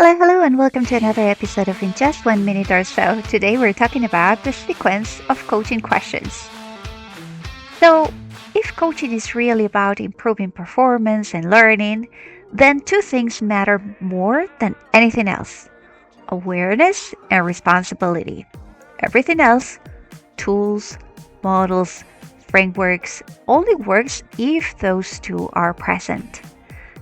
Hello, and welcome to another episode of In Just 1 Minute or So. Today we're talking about the sequence of coaching questions. So, if coaching is really about improving performance and learning, then two things matter more than anything else: awareness and responsibility. Everything else, tools, models, frameworks, only works if those two are present.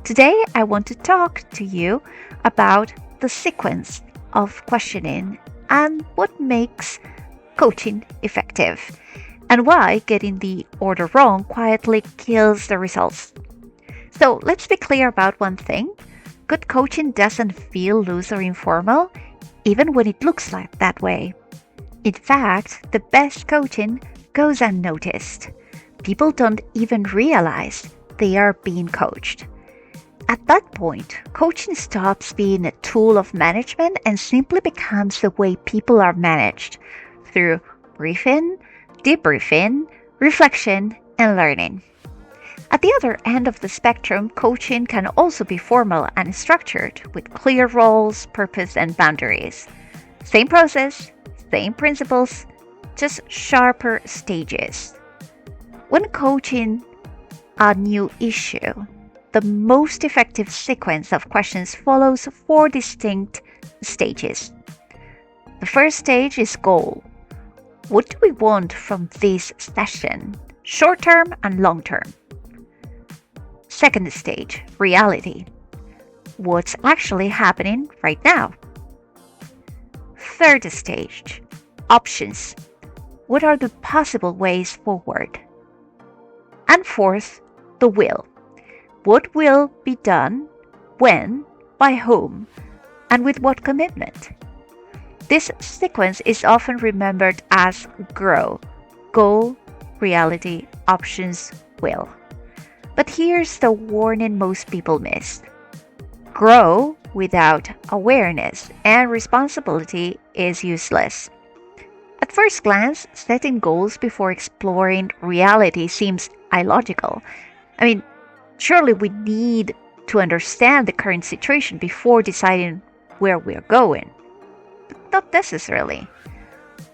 Today, I want to talk to you about the sequence of questioning and what makes coaching effective, and why getting the order wrong quietly kills the results. So, let's be clear about one thing: good coaching doesn't feel loose or informal, even when it looks like that way. In fact, the best coaching goes unnoticed. People don't even realize they are being coached. At that point, coaching stops being a tool of management and simply becomes the way people are managed through briefing, debriefing, reflection, and learning. At the other end of the spectrum, coaching can also be formal and structured with clear roles, purpose, and boundaries. Same process, same principles, just sharper stages. When coaching a new issue, the most effective sequence of questions follows four distinct stages. The first stage is goal. What do we want from this session, short term and long term? Second stage, reality. What's actually happening right now? Third stage, options. What are the possible ways forward? And fourth, the will. What will be done, when, by whom, and with what commitment? This sequence is often remembered as GROW: goal, reality, options, will. But here's the warning most people miss: grow without awareness and responsibility is useless. At first glance, setting goals before exploring reality seems illogical. Surely we need to understand the current situation before deciding where we're going. But not necessarily.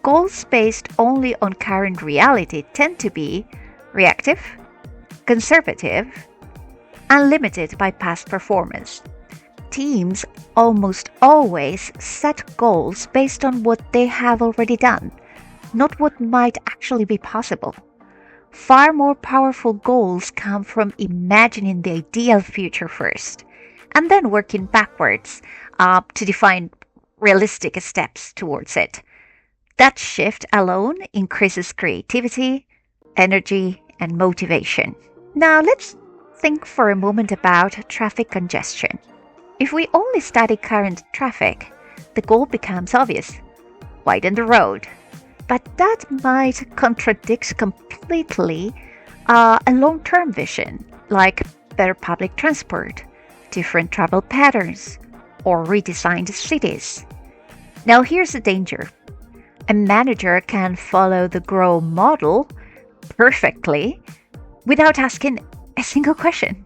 Goals based only on current reality tend to be reactive, conservative, and limited by past performance. Teams almost always set goals based on what they have already done, not what might actually be possible. Far more powerful goals come from imagining the ideal future first, and then working backwards to define realistic steps towards it. That shift alone increases creativity, energy, and motivation. Now let's think for a moment about traffic congestion. If we only study current traffic, the goal becomes obvious: widen the road. But that might contradict completely a long-term vision, like better public transport, different travel patterns, or redesigned cities. Now here's the danger. A manager can follow the GROW model perfectly without asking a single question.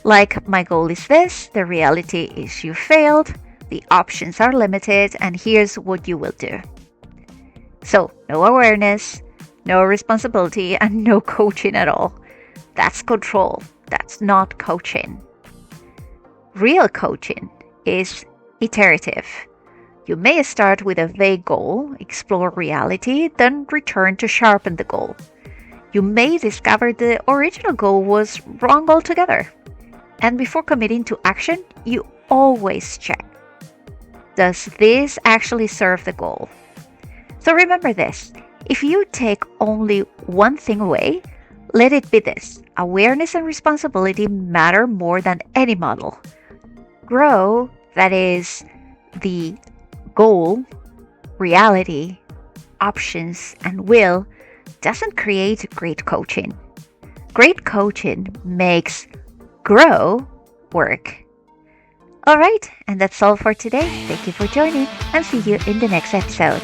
Like, my goal is this, the reality is you failed, the options are limited, and here's what you will do. So, no awareness, no responsibility, and no coaching at all. That's control. That's not coaching. Real coaching is iterative. You may start with a vague goal, explore reality, then return to sharpen the goal. You may discover the original goal was wrong altogether. And before committing to action, you always check: does this actually serve the goal? So remember this: if you take only one thing away, let it be this: awareness and responsibility matter more than any model. GROW, that is, the goal, reality, options, and will, doesn't create great coaching. Great coaching makes GROW work. Alright, and that's all for today. Thank you for joining, and see you in the next episode.